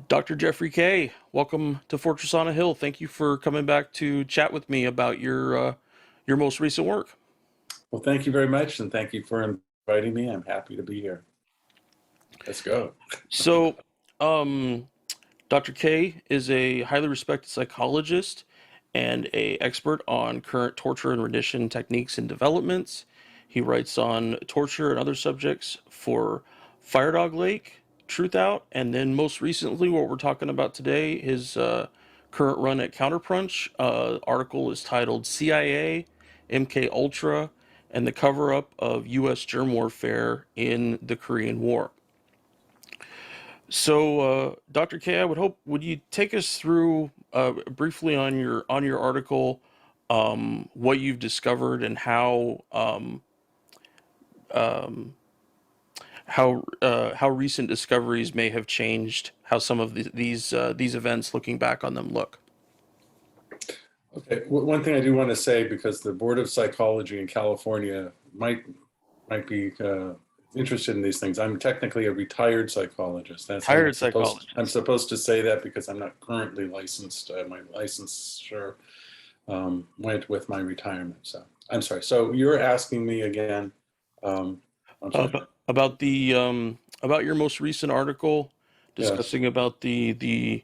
Dr. Jeffrey Kaye, welcome to Fortress on a Hill. Thank you for coming back to chat with me about your most recent work. Well, thank you very much, and thank you for inviting me. I'm happy to be here. Let's go. So, um, Dr. Kaye is a highly respected psychologist and a expert on current torture and rendition techniques and developments. He writes on torture and other subjects for Firedog Lake, Truth Out, and then most recently, what we're talking about today, his current run at CounterPunch. Article is titled CIA, MKUltra, and the Cover-up of U.S. Germ Warfare in the Korean War. So, Dr. K, I would hope would you take us through briefly on your article, what you've discovered and um, how recent discoveries may have changed how some of these events, looking back on them, look. Okay, one thing I do want to say, because the Board of Psychology in California might be interested in these things. I'm technically a retired psychologist. Tired psychologist. I'm supposed to say that because I'm not currently licensed. My licensure went with my retirement. So I'm sorry. So you're asking me again. I'm sorry. About your most recent article Yes. discussing about the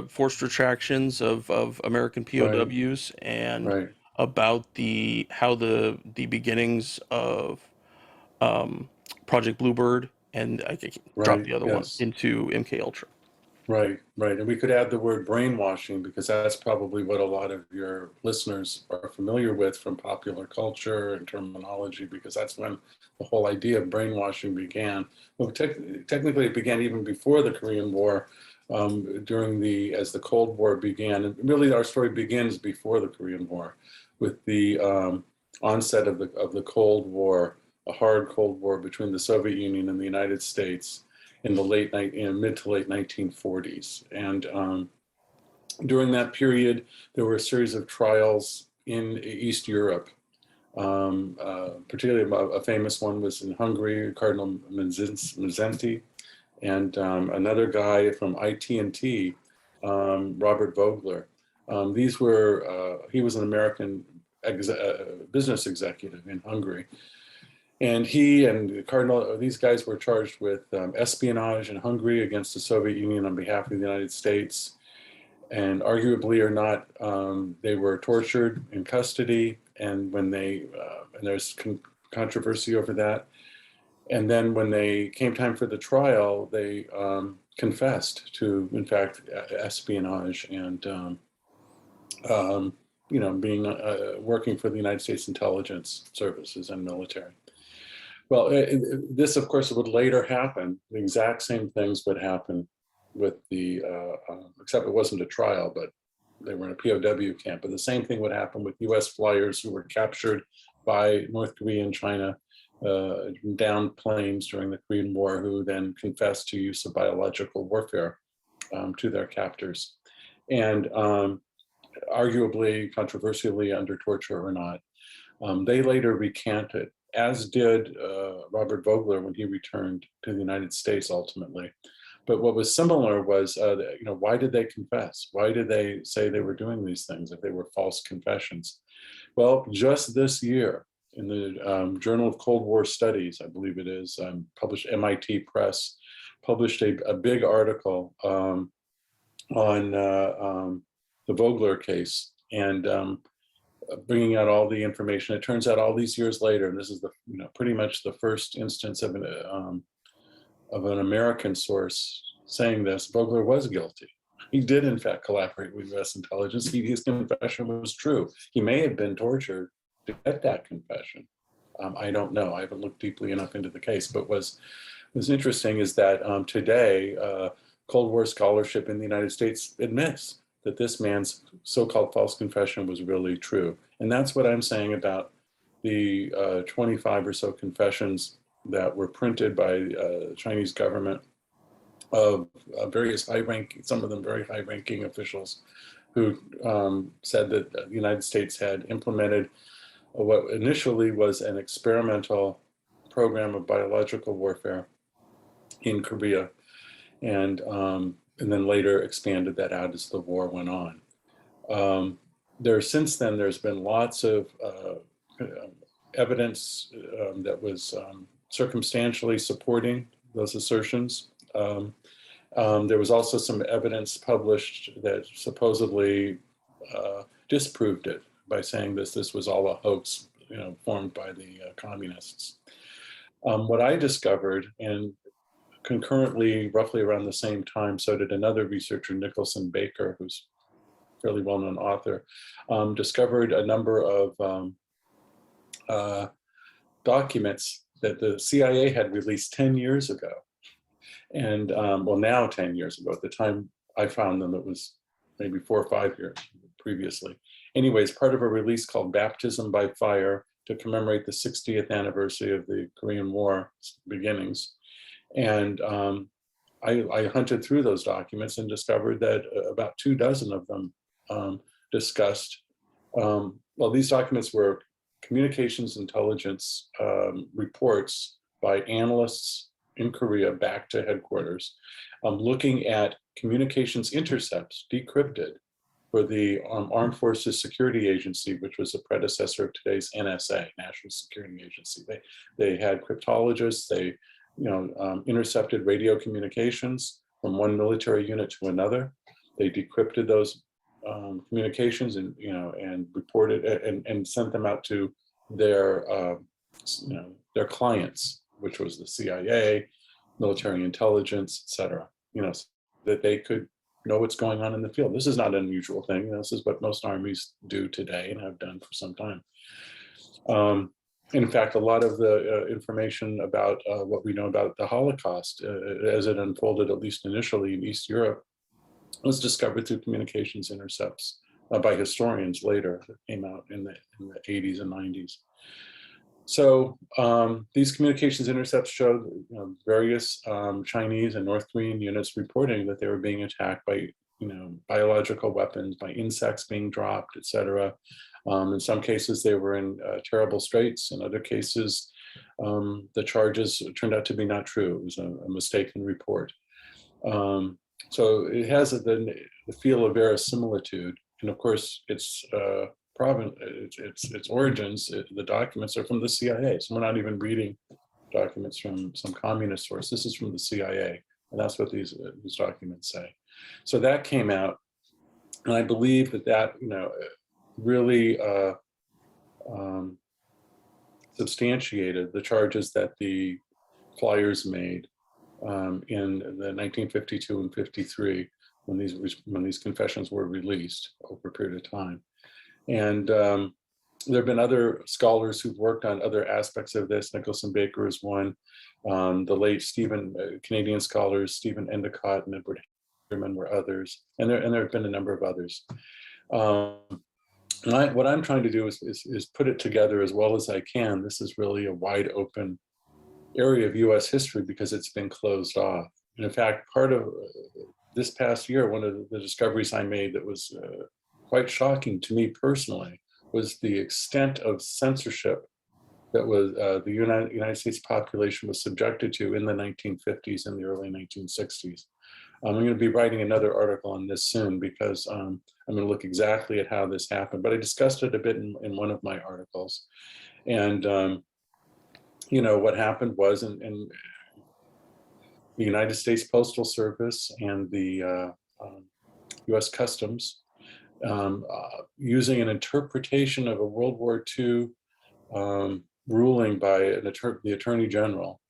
forced retractions of American Right. POWs and Right. about the how the beginnings of um, Project Bluebird and I think drop Right. the other one Yes. into MK Ultra. Right, right. And we could add the word brainwashing, because that's probably what a lot of your listeners are familiar with from popular culture and terminology, because that's when the whole idea of brainwashing began. Well, technically, it began even before the Korean War, as the Cold War began. And really, our story begins before the Korean War, with the onset of the Cold War, a hard Cold War between the Soviet Union and the United States in the mid to late 1940s. And during that period, there were a series of trials in East Europe. Particularly a famous one was in Hungary, Cardinal Mindszenty, and another guy from IT&T, Robert Vogler. He was an American business executive in Hungary. And he and Cardinal, these guys were charged with espionage in Hungary against the Soviet Union on behalf of the United States. And arguably or not, they were tortured in custody. And and there's controversy over that. And then when they came time for the trial, they confessed to, in fact, espionage and, being working for the United States intelligence services and military. Well, this, of course, would later happen. The exact same things would happen with except it wasn't a trial, but they were in a POW camp. But the same thing would happen with U.S. flyers who were captured by North Korea and China down planes during the Korean War, who then confessed to use of biological warfare to their captors. And arguably, controversially, under torture or not, they later recanted, as did Robert Vogler when he returned to the United States ultimately. But what was similar was, why did they confess? Why did they say they were doing these things if they were false confessions? Well, just this year, in the Journal of Cold War Studies, I believe it is, published, MIT Press, published a big article on the Vogler case, and bringing out all the information. It turns out all these years later, and this is pretty much the first instance of an American source saying this, Vogler was guilty. He did, in fact, collaborate with U.S. intelligence. His confession was true. He may have been tortured to get that confession. I don't know. I haven't looked deeply enough into the case. But what's interesting is that today, Cold War scholarship in the United States admits that this man's so-called false confession was really true. And that's what I'm saying about the 25 or so confessions that were printed by the Chinese government of various some of them very high-ranking officials who said that the United States had implemented what initially was an experimental program of biological warfare in Korea. And and then later expanded that out as the war went on. Since then, there's been lots of evidence that was circumstantially supporting those assertions. There was also some evidence published that supposedly disproved it by saying this was all a hoax, formed by the communists. What I discovered, and concurrently, roughly around the same time, so did another researcher, Nicholson Baker, who's a fairly well-known author, discovered a number of documents that the CIA had released 10 years ago. And well, now 10 years ago. At the time I found them, it was maybe 4 or 5 years previously. Anyways, part of a release called Baptism by Fire to commemorate the 60th anniversary of the Korean War beginnings. And I hunted through those documents and discovered that about 24 of them discussed, well, these documents were communications intelligence reports by analysts in Korea back to headquarters, looking at communications intercepts decrypted for the Armed Forces Security Agency, which was a predecessor of today's NSA, National Security Agency. They had cryptologists, they intercepted radio communications from one military unit to another. They decrypted those communications and and reported and sent them out to their their clients, which was the CIA, military intelligence, etc. So that they could know what's going on in the field. This is not an unusual thing. This is what most armies do today and have done for some time. In fact, a lot of the information about what we know about the Holocaust, as it unfolded, at least initially in East Europe, was discovered through communications intercepts by historians later that came out in the 80s and 90s. So these communications intercepts showed various Chinese and North Korean units reporting that they were being attacked by biological weapons, by insects being dropped, etc. In some cases, they were in terrible straits. In other cases, the charges turned out to be not true. It was a mistaken report. So it has the feel of verisimilitude, and of course, its origins, the documents are from the CIA. So we're not even reading documents from some communist source. This is from the CIA, and that's what these documents say. So that came out, and I believe that really substantiated the charges that the flyers made in the 1952 and 53 when these confessions were released over a period of time. And there have been other scholars who've worked on other aspects of this. Nicholson Baker is one. The late Canadian scholars Stephen Endicott and Edward Herman were others, and there have been a number of others. What I'm trying to do is put it together as well as I can. This is really a wide open area of U.S. history because it's been closed off. And in fact, part of this past year, one of the discoveries I made that was quite shocking to me personally was the extent of censorship that was the United States population was subjected to in the 1950s and the early 1960s. I'm going to be writing another article on this soon because I'm going to look exactly at how this happened, but I discussed it a bit in one of my articles. And what happened was in the United States Postal Service and the U.S. Customs, using an interpretation of a World War II ruling by the Attorney General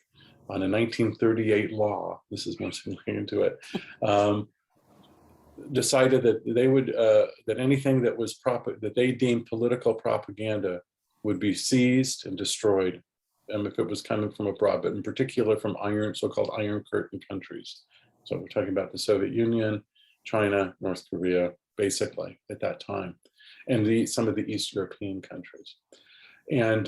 on a 1938 law, this is once looking into it, decided that they would that anything that was that they deemed political propaganda would be seized and destroyed, if it was coming from abroad, but in particular from so-called Iron Curtain countries. So we're talking about the Soviet Union, China, North Korea, basically at that time, and some of the East European countries. And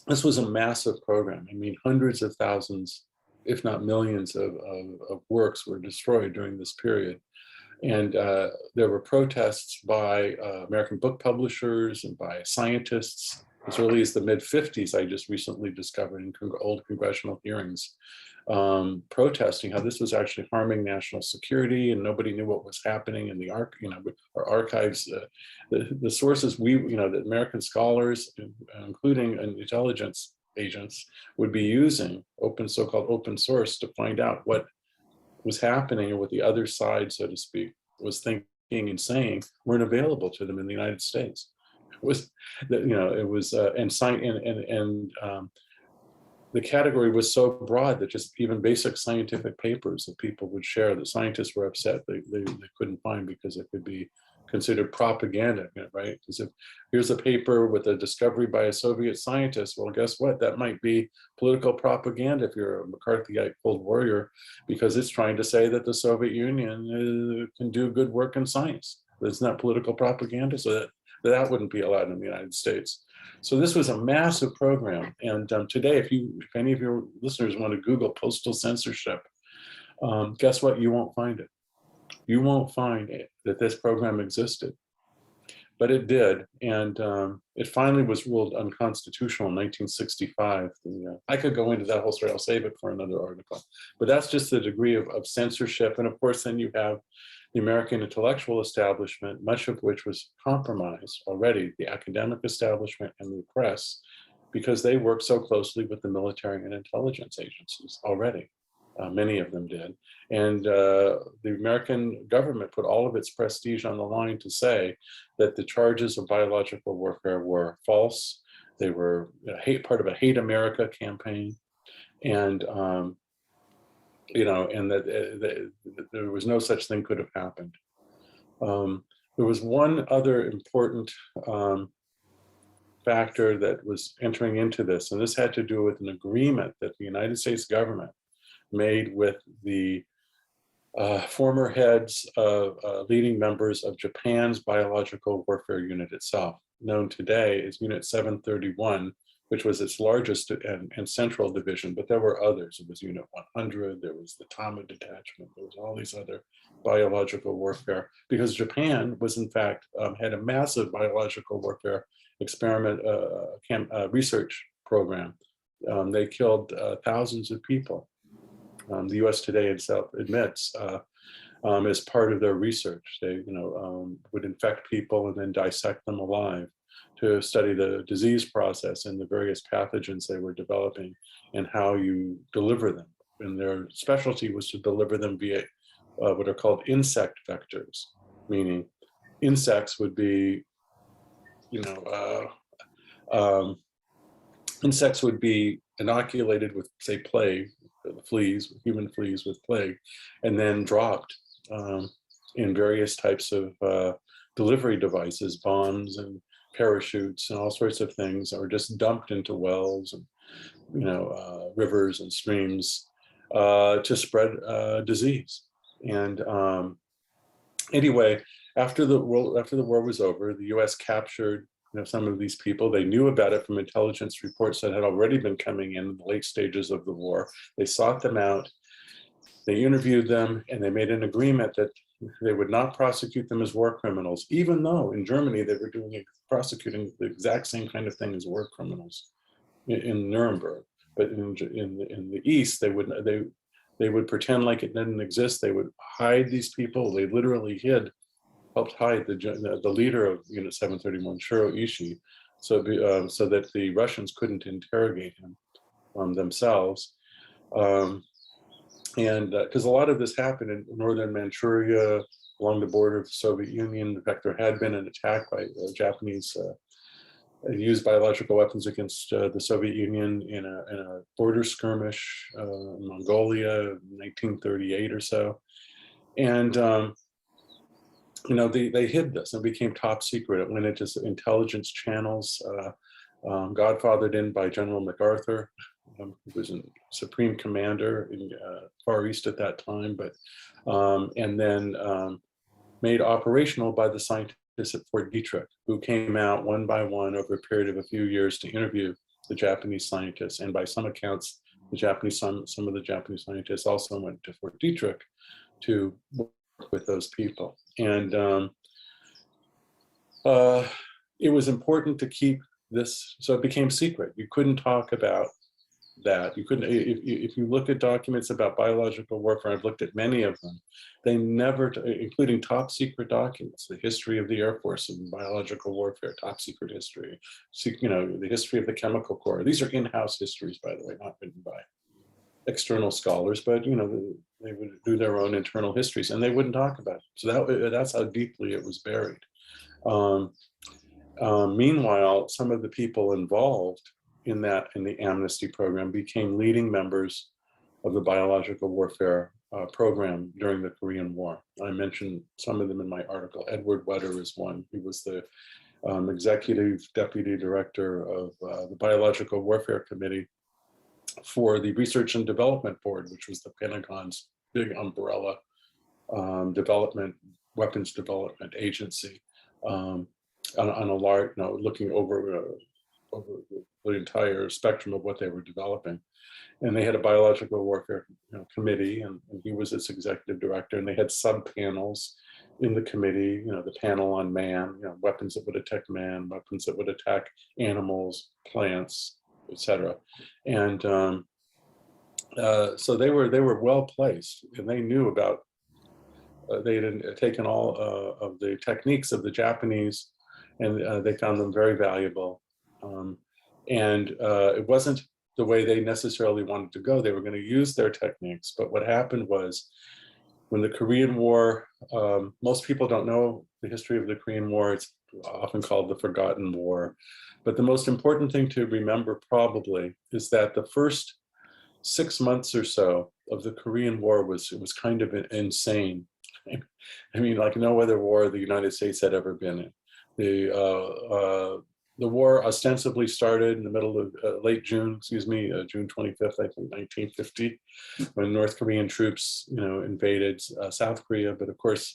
this was a massive program. I mean, hundreds of thousands, if not millions of works were destroyed during this period. And there were protests by American book publishers and by scientists as early as the mid-50s, I just recently discovered in old congressional hearings, protesting how this was actually harming national security, and nobody knew what was happening in the our archives. The sources the American scholars, including intelligence agents, would be using so-called open source to find out what was happening and what the other side, so to speak, was thinking and saying, weren't available to them in the United States. It was, it was, the category was so broad that just even basic scientific papers that people would share, the scientists were upset they couldn't find because it could be considered propaganda, right? Because if here's a paper with a discovery by a Soviet scientist, well, guess what? That might be political propaganda if you're a McCarthyite Cold Warrior, because it's trying to say that the Soviet Union can do good work in science. It's not political propaganda, so that wouldn't be allowed in the United States. So this was a massive program. And today, if any of your listeners want to Google postal censorship, guess what? You won't find it. You won't find that this program existed, but it did. And it finally was ruled unconstitutional in 1965. I could go into that whole story. I'll save it for another article. But that's just the degree of censorship. And of course, then you have the American intellectual establishment, much of which was compromised already, the academic establishment and the press, because they worked so closely with the military and intelligence agencies already. Many of them did. And the American government put all of its prestige on the line to say that the charges of biological warfare were false. They were part of a Hate America campaign. And and that there was no such thing could have happened. There was one other important factor that was entering into this, and this had to do with an agreement that the United States government made with the former heads of leading members of Japan's biological warfare unit itself, known today as Unit 731, which was its largest and central division, but there were others. It was Unit 100, there was the Tama Detachment, there was all these other biological warfare, because Japan was in fact, had a massive biological warfare experiment research program. They killed thousands of people. The U.S. today itself admits as part of their research. They would infect people and then dissect them alive to study the disease process and the various pathogens they were developing and how you deliver them. And their specialty was to deliver them via what are called insect vectors, meaning insects would be, insects would be inoculated with, say, plague, fleas, human fleas with plague, and then dropped in various types of delivery devices, bombs and parachutes and all sorts of things, or just dumped into wells and rivers and streams to spread disease. And anyway, after the war was over, the U.S. captured some of these people. They knew about it from intelligence reports that had already been coming in the late stages of the war. They sought them out, they interviewed them, and they made an agreement that they would not prosecute them as war criminals, even though in Germany they were prosecuting the exact same kind of thing as war criminals in Nuremberg. But in the East, they would pretend like it didn't exist. They would hide these people. They literally helped hide the leader of Unit 731, Shiro Ishii, so that the Russians couldn't interrogate him themselves. And because a lot of this happened in northern Manchuria, along the border of the Soviet Union. In fact, there had been an attack by Japanese used biological weapons against the Soviet Union in a border skirmish in Mongolia in 1938 or so. And they hid this and became top secret. It went into intelligence channels, godfathered in by General MacArthur, who was a supreme commander in Far East at that time, but and then made operational by the scientists at Fort Detrick, who came out one by one over a period of a few years to interview the Japanese scientists. And by some accounts, some of the Japanese scientists also went to Fort Detrick to work with those people. And it was important to keep this, so it became secret. You couldn't talk about that. You couldn't, if you look at documents about biological warfare, I've looked at many of them, they never, including top secret documents, the history of the Air Force and biological warfare, top secret history, the history of the Chemical Corps. These are in-house histories, by the way, not written by external scholars, but they would do their own internal histories, and they wouldn't talk about it. So that's how deeply it was buried. Meanwhile, some of the people involved in the amnesty program became leading members of the biological warfare program during the Korean War. I mentioned some of them in my article. Edward Wetter is one. He was the executive deputy director of the Biological Warfare Committee for the Research and Development Board, which was the Pentagon's big umbrella weapons development agency, on a large, looking over the entire spectrum of what they were developing. And they had a biological warfare committee, and he was its executive director, and they had sub-panels in the committee, the panel on man, weapons that would attack man, weapons that would attack animals, plants, etc. And so they were well placed, and they knew about, they had taken all of the techniques of the Japanese, and they found them very valuable. And it wasn't the way they necessarily wanted to go. They were going to use their techniques, but what happened was, when the Korean War, most people don't know the history of the Korean War. It's often called the Forgotten War. But the most important thing to remember probably is that the first 6 months or so of the Korean War was kind of insane. I mean, like no other war the United States had ever been in. The war ostensibly started in the middle of late June, June 25th, I think, 1950, when North Korean troops, invaded South Korea. But of course,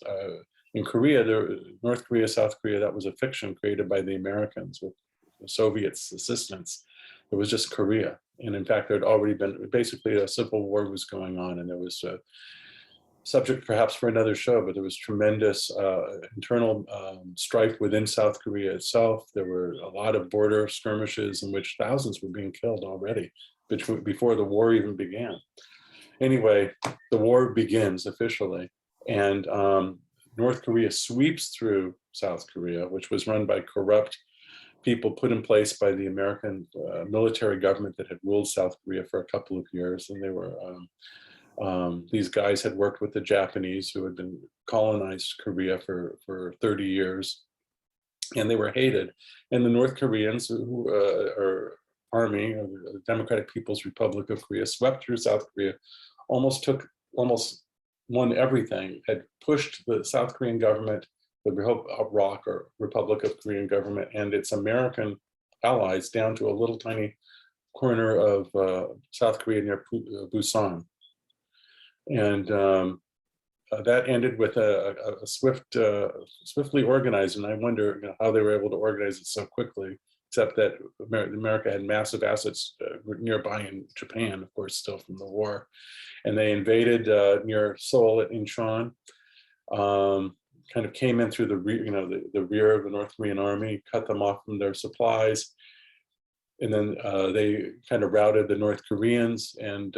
in Korea, North Korea, South Korea, that was a fiction created by the Americans with the Soviets' assistance. It was just Korea. And in fact, there had already been, basically a civil war was going on, and there was a subject perhaps for another show, but there was tremendous internal strife within South Korea itself. There were a lot of border skirmishes in which thousands were being killed already before the war even began. Anyway, the war begins officially, and North Korea sweeps through South Korea, which was run by corrupt people put in place by the American military government that had ruled South Korea for a couple of years. And they were, these guys had worked with the Japanese, who had been colonized Korea for 30 years, and they were hated. And the North Koreans, or army, or the Democratic People's Republic of Korea, swept through South Korea, almost won everything, had pushed the South Korean government, the ROK, or Republic of Korean government, and its American allies down to a little tiny corner of South Korea near Busan. And that ended with a swiftly organized, and I wonder how they were able to organize it so quickly, except that America had massive assets nearby in Japan, of course, still from the war. And they invaded near Seoul at Incheon, kind of came in through the rear, the rear of the North Korean army, cut them off from their supplies. And then they kind of routed the North Koreans, and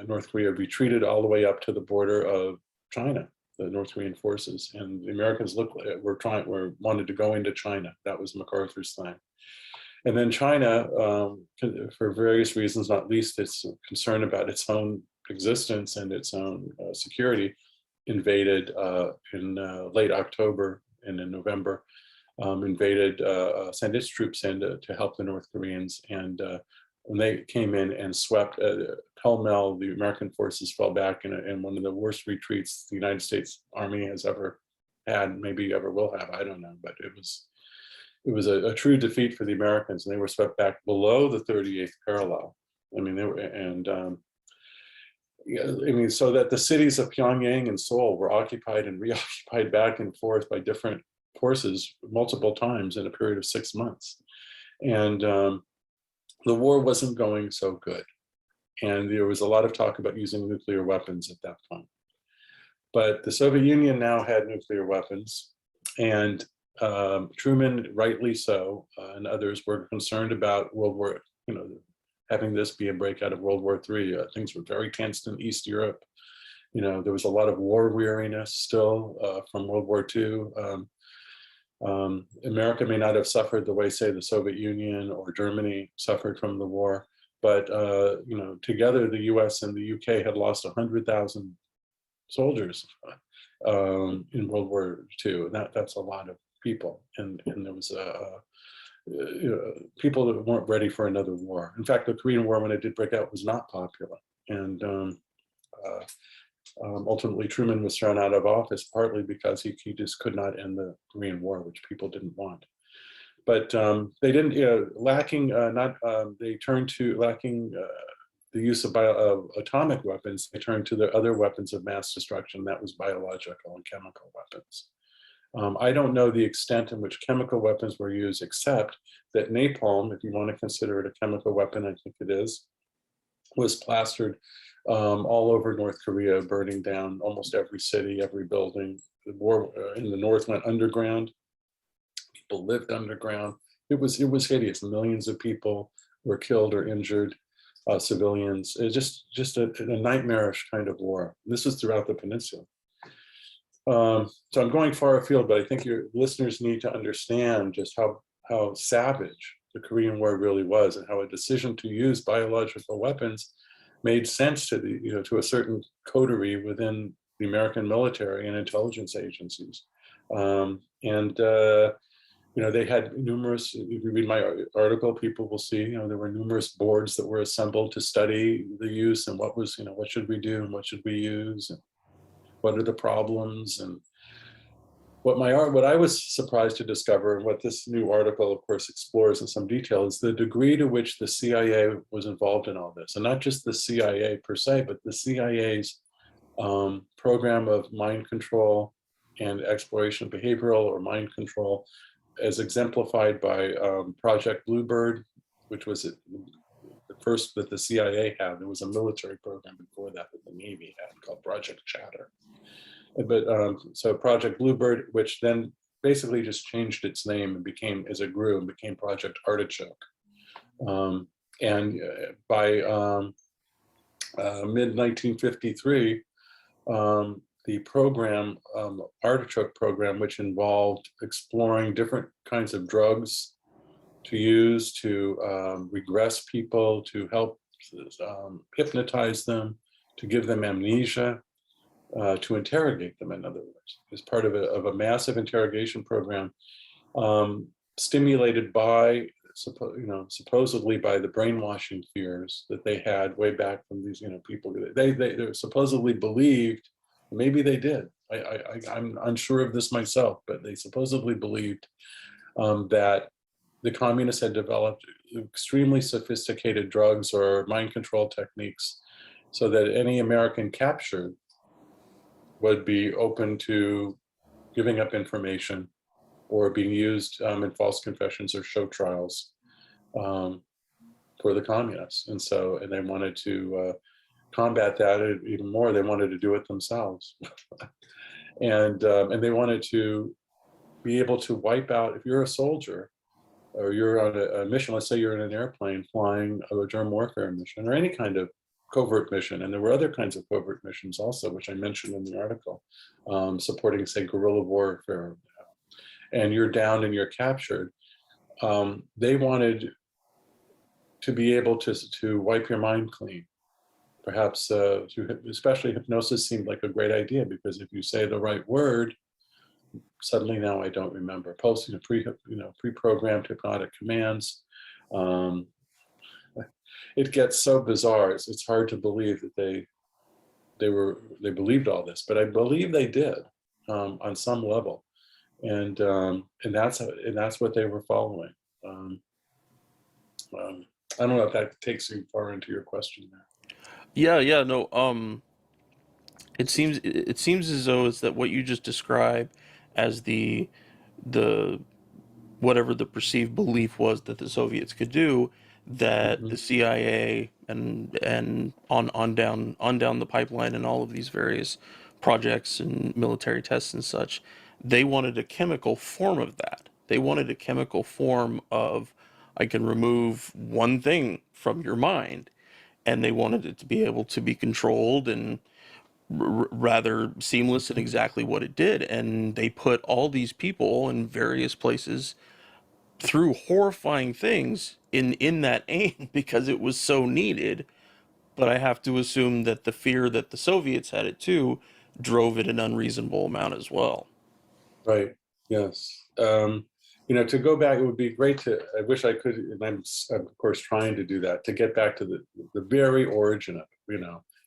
North Korea retreated all the way up to the border of China, the North Korean forces. And the Americans wanted to go into China. That was MacArthur's thing. And then China, for various reasons, not least its concern about its own existence and its own security, invaded in late October and in November, sent its troops in to help the North Koreans. And when they came in and swept pell-mell, the American forces fell back in one of the worst retreats the United States Army has ever had, maybe ever will have, I don't know, but it was a true defeat for the Americans, and they were swept back below the 38th parallel. I mean, they were, and so that the cities of Pyongyang and Seoul were occupied and reoccupied back and forth by different forces multiple times in a period of 6 months. And the war wasn't going so good. And there was a lot of talk about using nuclear weapons at that point. But the Soviet Union now had nuclear weapons, and Truman, rightly so, and others were concerned about World War, having this be a breakout of World War III. Things were very tense in East Europe. There was a lot of war weariness still from World War II. America may not have suffered the way, say, the Soviet Union or Germany suffered from the war, but together the U.S. and the U.K. had lost 100,000 soldiers in World War II, and that's a lot of people, and there was people that weren't ready for another war. In fact, the Korean War, when it did break out, was not popular, and ultimately Truman was thrown out of office partly because he just could not end the Korean War, which people didn't want. But they didn't, they turned to lacking the use of atomic weapons. They turned to the other weapons of mass destruction. That was biological and chemical weapons. I don't know the extent in which chemical weapons were used, except that napalm, if you want to consider it a chemical weapon, I think it is, was plastered all over North Korea, burning down almost every city, every building. The war in the North went underground. People lived underground. It was hideous. Millions of people were killed or injured, civilians. It was just a nightmarish kind of war. This was throughout the peninsula. So I'm going far afield, but I think your listeners need to understand just how savage the Korean War really was, and how a decision to use biological weapons made sense to to a certain coterie within the American military and intelligence agencies. They had numerous, if you read my article, people will see, there were numerous boards that were assembled to study the use and what should we do and what should we use and what are the problems. And what I was surprised to discover, and what this new article, of course, explores in some detail, is the degree to which the CIA was involved in all this. And not just the CIA per se, but the CIA's program of mind control and exploration of behavioral or mind control, as exemplified by Project Bluebird, which was the first that the CIA had. There was a military program before that the Navy had called Project Chatter. But so Project Bluebird, which then basically just changed its name and became, as it grew, and became Project Artichoke. And by mid-1953, the program, Artichoke program, which involved exploring different kinds of drugs to use to regress people, to help hypnotize them, to give them amnesia, to interrogate them, in other words, as part of a massive interrogation program, stimulated by, supposedly by the brainwashing fears that they had way back from these, people. They supposedly believed, maybe they did. I'm unsure of this myself, but they supposedly believed that the communists had developed extremely sophisticated drugs or mind control techniques, so that any American captured would be open to giving up information or being used in false confessions or show trials for the communists. And they wanted to combat that even more. They wanted to do it themselves. And they wanted to be able to wipe out, if you're a soldier or you're on a mission, let's say you're in an airplane flying a germ warfare mission or any kind of covert mission, and there were other kinds of covert missions also, which I mentioned in the article, supporting, say, guerrilla warfare, and you're down and you're captured. They wanted to be able to wipe your mind clean. Perhaps, especially hypnosis seemed like a great idea, because if you say the right word, suddenly now I don't remember. Posting pre-programmed hypnotic commands. It gets so bizarre. It's hard to believe that they believed all this, but I believe they did on some level, and that's what they were following. I don't know if that takes you far into your question there. Yeah, no. It seems as though it's that what you just described as the whatever the perceived belief was that the Soviets could do, that Mm-hmm. the CIA and on down the pipeline and all of these various projects and military tests and such, They wanted a chemical form of that. They wanted a chemical form of, I can remove one thing from your mind, and they wanted it to be able to be controlled and rather seamless in exactly what it did. And they put all these people in various places through horrifying things in that aim because it was so needed. But I have to assume that the fear that the Soviets had it too drove it an unreasonable amount as well. Right. Yes. To go back, it would be great to, I wish I could, and I'm of course trying to do that, to get back to the very origin of it.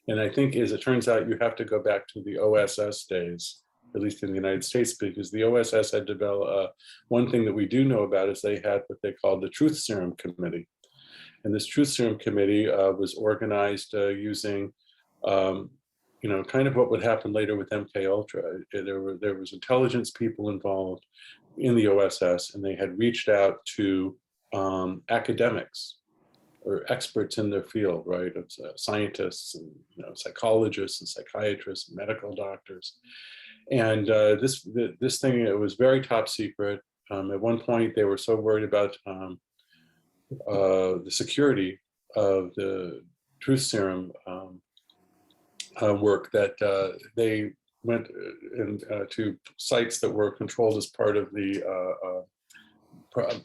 And I think, as it turns out, you have to go back to the OSS days, at least in the United States, because the OSS had developed, one thing that we do know about is they had what they called the Truth Serum Committee. And this Truth Serum Committee was organized using kind of what would happen later with MKUltra. There was intelligence people involved in the OSS, and they had reached out to academics or experts in their field, right? Of scientists and psychologists and psychiatrists and medical doctors. And this thing, it was very top secret. At one point, they were so worried about the security of the truth serum work that they went to sites that were controlled as part of the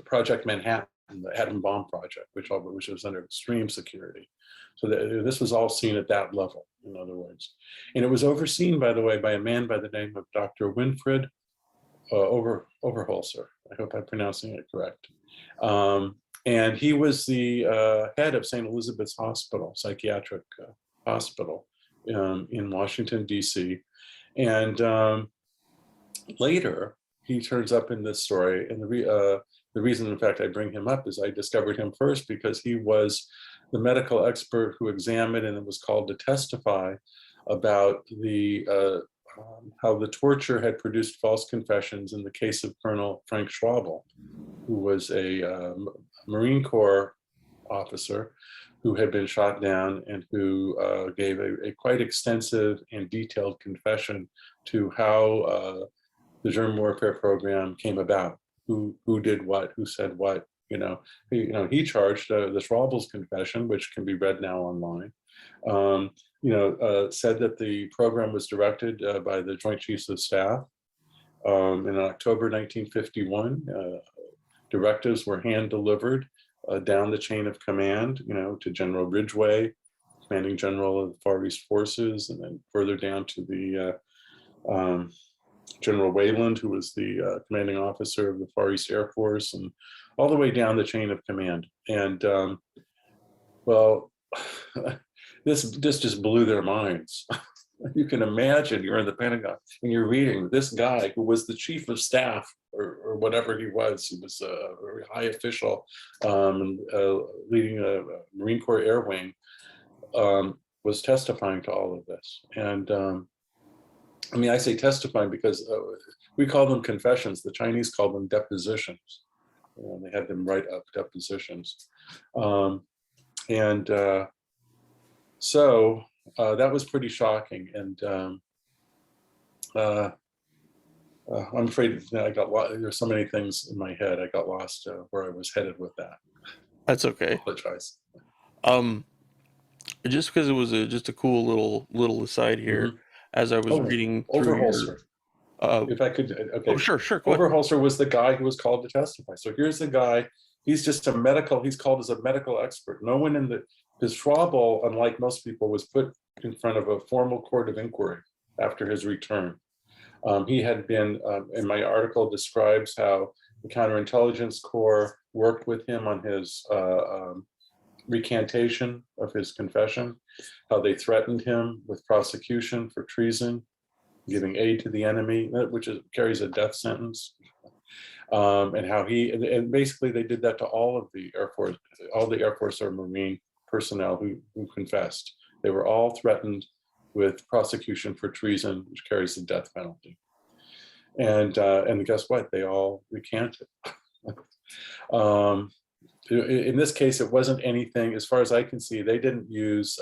Project Manhattan, the atom bomb project, which was under extreme security. So this was all seen at that level, in other words. And it was overseen, by the way, by a man by the name of Dr. Winfried Overholser. I hope I'm pronouncing it correct. And he was the head of St. Elizabeth's Hospital, psychiatric hospital in Washington, D.C. And later, he turns up in this story. And the reason, in fact, I bring him up is I discovered him first because he was the medical expert who examined and was called to testify about how the torture had produced false confessions in the case of Colonel Frank Schwabel, who was a Marine Corps officer who had been shot down and who gave a quite extensive and detailed confession to how the Germ Warfare program came about, who did what, who said what. He charged the Schwabel's confession, which can be read now online. Said that the program was directed by the Joint Chiefs of Staff. In October 1951, directives were hand delivered down the chain of command, to General Ridgway, commanding general of the Far East Forces, and then further down to the General Wayland, who was the commanding officer of the Far East Air Force, and all the way down the chain of command. And this just blew their minds. You can imagine you're in the Pentagon and you're reading this guy who was the chief of staff or whatever he was. He was a very high official leading a Marine Corps Air Wing, was testifying to all of this. And I say testifying because we call them confessions. The Chinese call them depositions. They had them write up depositions. So that was pretty shocking. And I'm afraid I got lost. There's so many things in my head. I got lost where I was headed with that. That's okay. I apologize. Just because it was just a cool little aside here, as I was reading through Overholser. If I could, okay. Oh, sure, go ahead. Overholser was the guy who was called to testify. So here's the guy. He's just he's called as a medical expert. No one because Schwabel, unlike most people, was put in front of a formal court of inquiry after his return. He had been, in my article, describes how the Counterintelligence Corps worked with him on his recantation of his confession, how they threatened him with prosecution for treason, giving aid to the enemy, which carries a death sentence. And how and basically they did that to all of the Air Force or Marine personnel who confessed. They were all threatened with prosecution for treason, which carries the death penalty. And guess what? They all recanted. In this case, it wasn't anything, as far as I can see, they didn't use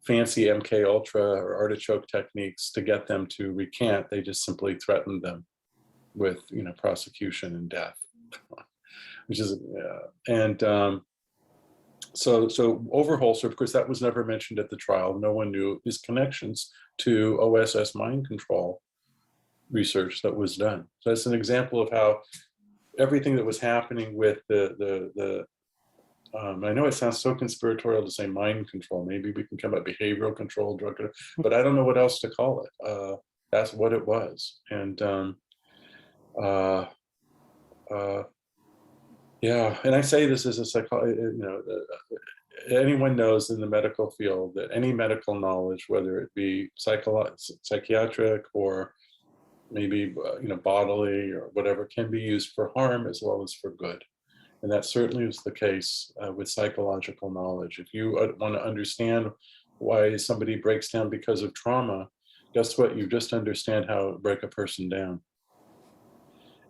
fancy MKUltra or Artichoke techniques to get them to recant. They just simply threatened them with prosecution and death, which is and so over Holzer, of course, that was never mentioned at the trial. No one knew his connections to OSS mind control research that was done. So that's an example of how everything that was happening with the I know it sounds so conspiratorial to say mind control. Maybe we can come up behavioral control, drug control, but I don't know what else to call it. That's what it was. And yeah, and I say this as a anyone knows in the medical field that any medical knowledge, whether it be psychiatric or maybe bodily or whatever, can be used for harm as well as for good. And that certainly is the case with psychological knowledge. If you want to understand why somebody breaks down because of trauma, guess what? You just understand how to break a person down.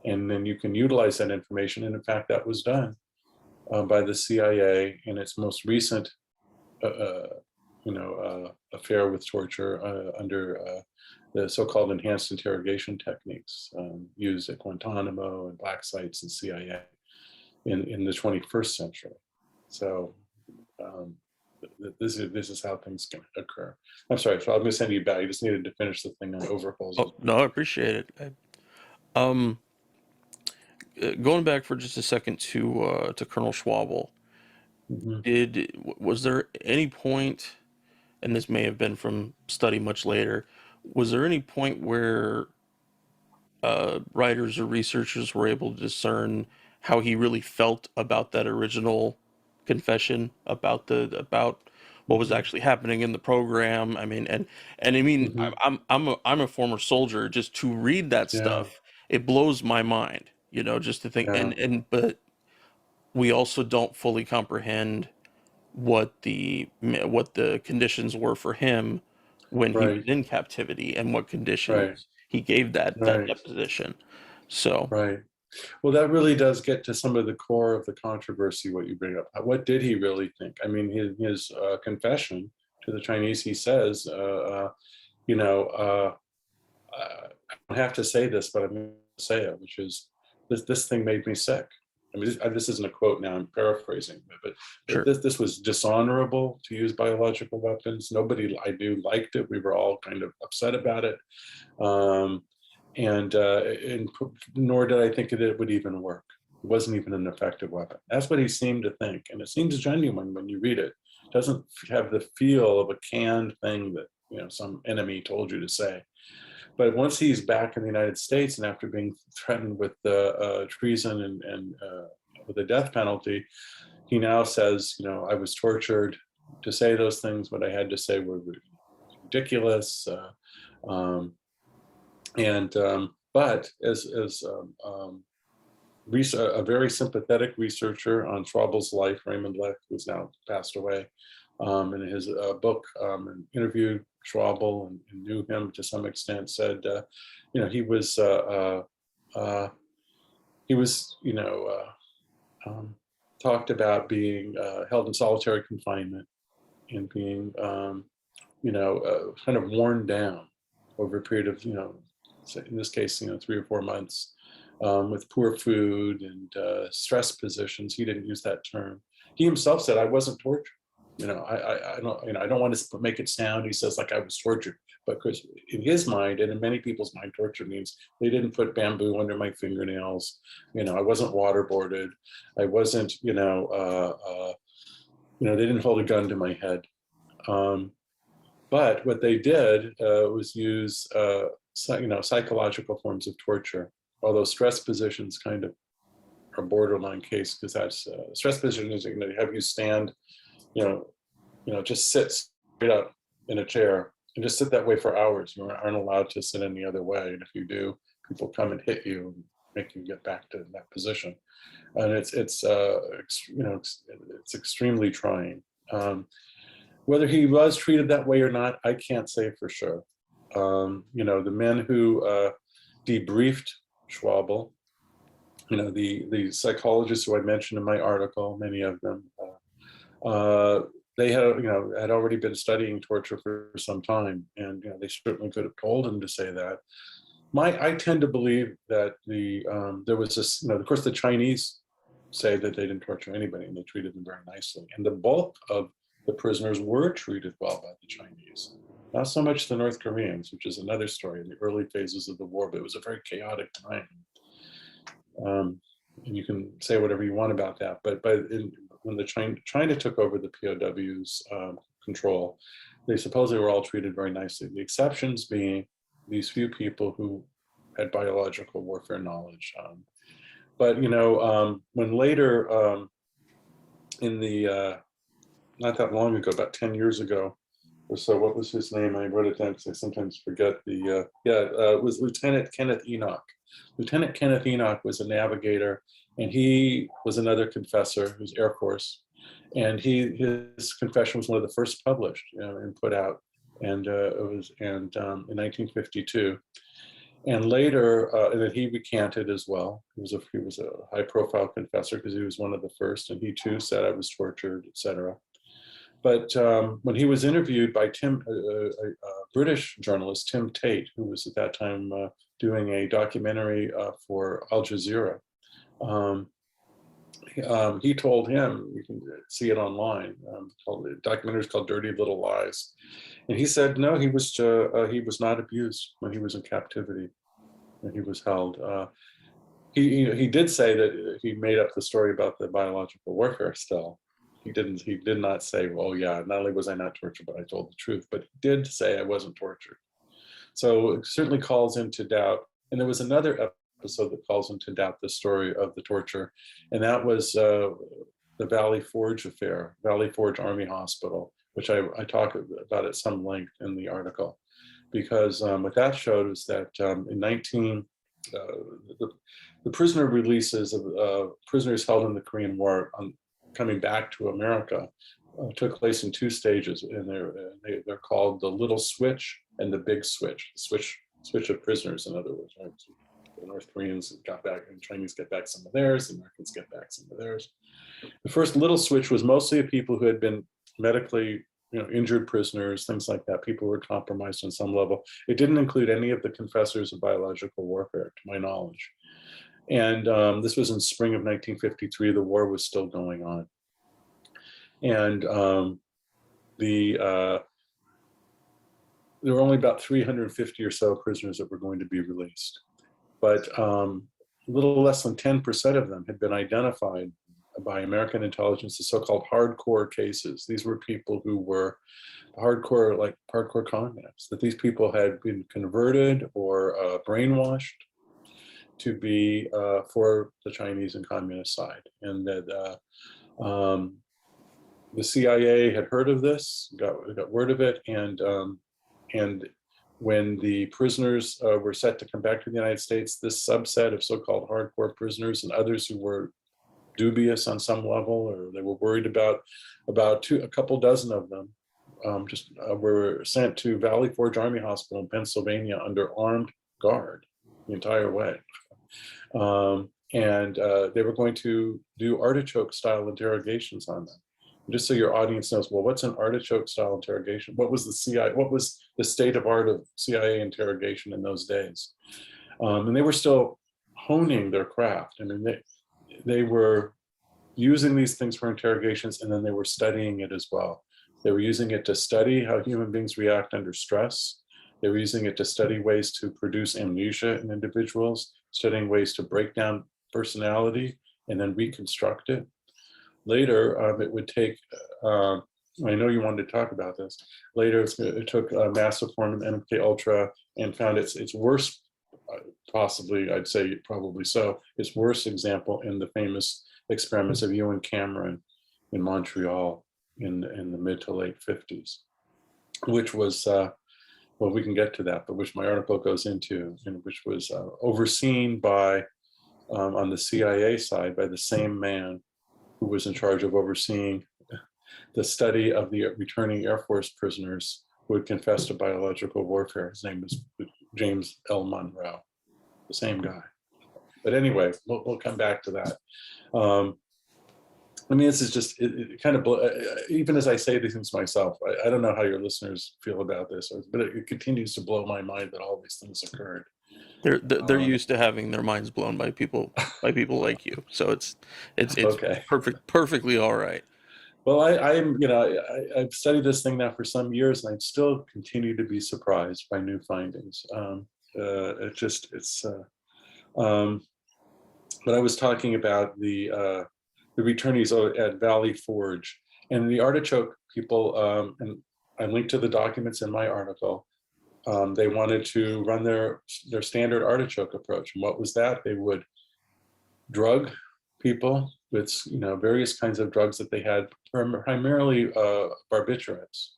And then you can utilize that information. And in fact, that was done by the CIA in its most recent affair with torture under the so-called enhanced interrogation techniques used at Guantanamo and black sites and CIA in the 21st century. So this is how things can occur. I'm sorry, so I'm going to send you back. You just needed to finish the thing on overhauls. Oh, no, I appreciate it. Going back for just a second to Colonel Schwabel, was there any point, and this may have been from study much later, was there any point where writers or researchers were able to discern how he really felt about that original confession, about what was actually happening in the program? I mean, and I mean, I'm a former soldier. Just to read that Yeah, stuff, it blows my mind. Just to think, yeah, but we also don't fully comprehend what the conditions were for him when he was right, in captivity, and what right, conditions he gave that right, deposition. So right. Well, that really does get to some of the core of the controversy, what you bring up. What did he really think? I mean, his confession to the Chinese, he says, you know, I don't have to say this, but I'm going to say it, which is, this thing made me sick. I mean, this isn't a quote now, I'm paraphrasing, but sure. this was dishonorable to use biological weapons. Nobody I knew liked it. We were all kind of upset about it. Um, and nor did I think that it would even work. It wasn't even an effective weapon. That's what he seemed to think, and it seems genuine when you read it. It doesn't have the feel of a canned thing that some enemy told you to say. But once he's back in the United States, and after being threatened with treason and with the death penalty, he now says, I was tortured to say those things. What I had to say were ridiculous. But as a very sympathetic researcher on Schwabel's life, Raymond Leck, who's now passed away, in his book, and interviewed Schwabel and knew him to some extent, said, he was talked about being held in solitary confinement and being, kind of worn down over a period of, in this case, 3 or 4 months, with poor food and stress positions. He didn't use that term. He himself said, "I wasn't tortured." I don't, I don't want to make it sound, he says, like I was tortured, but because in his mind and in many people's mind, torture means they didn't put bamboo under my fingernails. I wasn't waterboarded. I wasn't, they didn't hold a gun to my head. But what they did was use, psychological forms of torture, although stress positions kind of are borderline case, because that's stress position is have you stand, just sit straight up in a chair and just sit that way for hours. You aren't allowed to sit any other way, and if you do, people come and hit you and make you get back to that position, and it's extremely trying. Whether he was treated that way or not, I can't say for sure. The men who debriefed Schwabel, the psychologists who I mentioned in my article, many of them, they had already been studying torture for some time, and they certainly could have told him to say that. I tend to believe that there was this, of course, the Chinese say that they didn't torture anybody and they treated them very nicely. And the bulk of the prisoners were treated well by the Chinese. Not so much the North Koreans, which is another story in the early phases of the war, but it was a very chaotic time. And you can say whatever you want about that, but when China took over the POWs control, they supposedly were all treated very nicely. The exceptions being these few people who had biological warfare knowledge. But when later in the not that long ago, about 10 years ago or so, what was his name? I wrote it down because I sometimes forget it was Lieutenant Kenneth Enoch. Lieutenant Kenneth Enoch was a navigator, and he was another confessor who's Air Force. And his confession was one of the first published and put out, and it was in 1952. And later, and then he recanted as well. He was a high-profile confessor because he was one of the first, and he too said I was tortured, etc. But when he was interviewed by a British journalist, Tim Tate, who was at that time doing a documentary for Al Jazeera, he told him, you can see it online, the documentary is called Dirty Little Lies. And he said, no, he was not abused when he was in captivity, when he was held. He did say that he made up the story about the biological warfare still. He did not say, well, yeah, not only was I not tortured, but I told the truth, but he did say I wasn't tortured. So it certainly calls into doubt. And there was another episode that calls into doubt the story of the torture, and that was the Valley Forge affair, Valley Forge Army Hospital, which I talk about at some length in the article, because what that showed was that the prisoner releases of prisoners held in the Korean War coming back to America took place in two stages, and they're called the little switch and the big switch, the switch of prisoners, in other words, right? So the North Koreans got back, and Chinese get back some of theirs, the Americans get back some of theirs. The first little switch was mostly of people who had been medically injured prisoners, things like that. People were compromised on some level. It didn't include any of the confessors of biological warfare, to my knowledge. And this was in spring of 1953. The war was still going on. And there were only about 350 or so prisoners that were going to be released. But a little less than 10% of them had been identified by American intelligence as so-called hardcore cases. These were people who were hardcore communists, that these people had been converted or brainwashed to be for the Chinese and communist side. And that the CIA had heard of this, got word of it, and when the prisoners were set to come back to the United States, this subset of so-called hardcore prisoners and others who were dubious on some level, or they were worried about a couple dozen of them, were sent to Valley Forge Army Hospital in Pennsylvania under armed guard the entire way. And they were going to do artichoke-style interrogations on them. Just so your audience knows, well, what's an artichoke-style interrogation? What was the CIA? What was the state of art of CIA interrogation in those days? And they were still honing their craft. I mean, they were using these things for interrogations, and then they were studying it as well. They were using it to study how human beings react under stress. They were using it to study ways to produce amnesia in individuals, studying ways to break down personality and then reconstruct it. Later, it would take, I know you wanted to talk about this, later it took massive form of MKULTRA and found its worst, possibly, I'd say probably so, its worst example in the famous experiments of Ewan Cameron in Montreal in the mid to late 50s, which was, well, we can get to that, but which my article goes into, and which was overseen by, on the CIA side, by the same man who was in charge of overseeing the study of the returning Air Force prisoners who had confessed to biological warfare. His name was James L. Monroe, the same guy. But anyway, we'll come back to that. I mean, this is just, it kind of, even as I say these things myself, I don't know how your listeners feel about this, but it continues to blow my mind that all these things occurred. They're Um, used to having their minds blown by people like you. So it's okay. perfectly all right. Well, I've studied this thing now for some years, and I still continue to be surprised by new findings. Um, but I was talking about the returnees at Valley Forge and the Artichoke people, and I linked to the documents in my article. They wanted to run their standard Artichoke approach, and what was that? They would drug people with various kinds of drugs that they had, primarily barbiturates,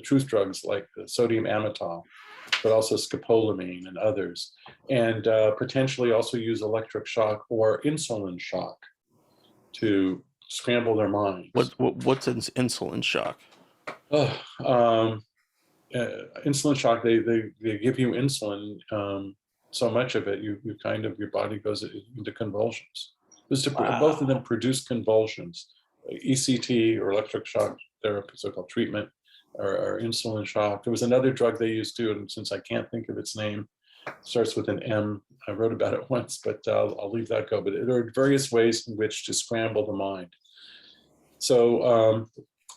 truth drugs like sodium amytal, but also scopolamine and others, and potentially also use electric shock or insulin shock to scramble their minds. What's insulin shock? Oh, insulin shock, they give you insulin, so much of it, you kind of, your body goes into convulsions. Both of them Wow. produce convulsions. ECT, or electric shock therapy, so-called treatment, or insulin shock. There was another drug they used too, and since I can't think of its name, it starts with an M. I wrote about it once, but I'll leave that go. But there are various ways in which to scramble the mind. So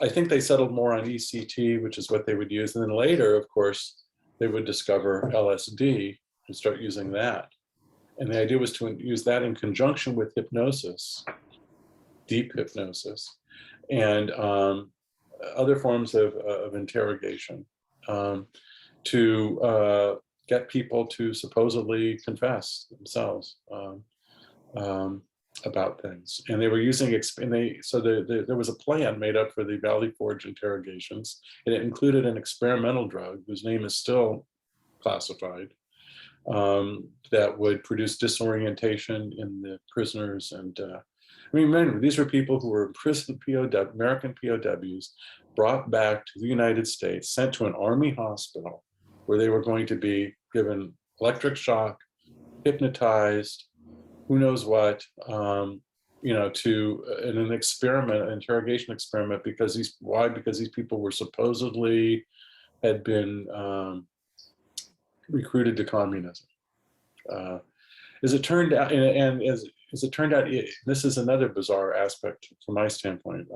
I think they settled more on ECT, which is what they would use. And then later, of course, they would discover LSD and start using that. And the idea was to use that in conjunction with hypnosis, deep hypnosis, and other forms of interrogation, to get people to supposedly confess themselves. Um, about things, and they were using there was a plan made up for the Valley Forge interrogations, and it included an experimental drug whose name is still classified, that would produce disorientation in the prisoners. And I mean, remember, these were people who were imprisoned American POWs, brought back to the United States, sent to an army hospital where they were going to be given electric shock, hypnotized, who knows what, in an experiment, an interrogation experiment, because these people were supposedly had been recruited to communism. As it turned out, and as it turned out, this is another bizarre aspect from my standpoint,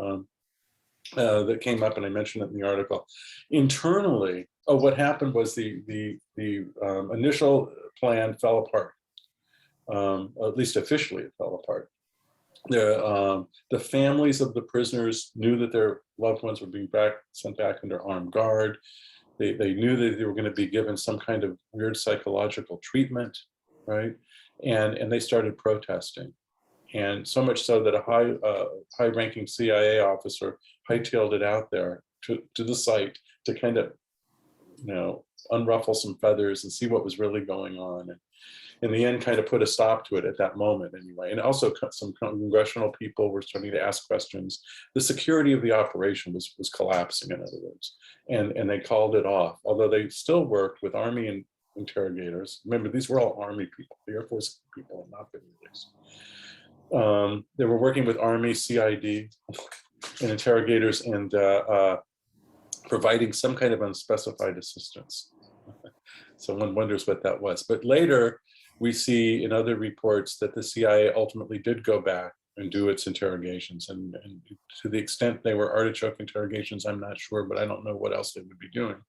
that came up, and I mentioned it in the article. Internally, what happened was the initial plan fell apart. At least officially, it fell apart. The families of the prisoners knew that their loved ones were being sent back under armed guard. They knew that they were going to be given some kind of weird psychological treatment, right? And they started protesting. And so much so that a high-ranking CIA officer hightailed it out there to the site to kind of, unruffle some feathers and see what was really going on. And in the end, kind of put a stop to it at that moment anyway. And also some congressional people were starting to ask questions. The security of the operation was collapsing, in other words, and they called it off, although they still worked with Army and interrogators. Remember, these were all Army people. The Air Force people had not been released. They were working with Army, CID, and interrogators, and providing some kind of unspecified assistance. So one wonders what that was. But later, we see in other reports that the CIA ultimately did go back and do its interrogations. And to the extent they were Artichoke interrogations, I'm not sure, but I don't know what else they would be doing,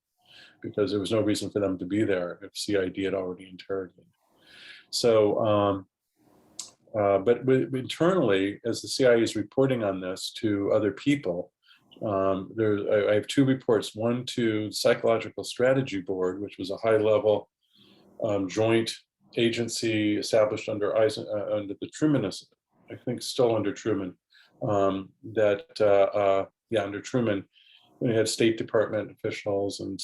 because there was no reason for them to be there if CID had already interrogated. So, but internally, as the CIA is reporting on this to other people, I have two reports, one to Psychological Strategy Board, which was a high-level joint agency established under the Truman, I think still under Truman, under Truman, we had State Department officials and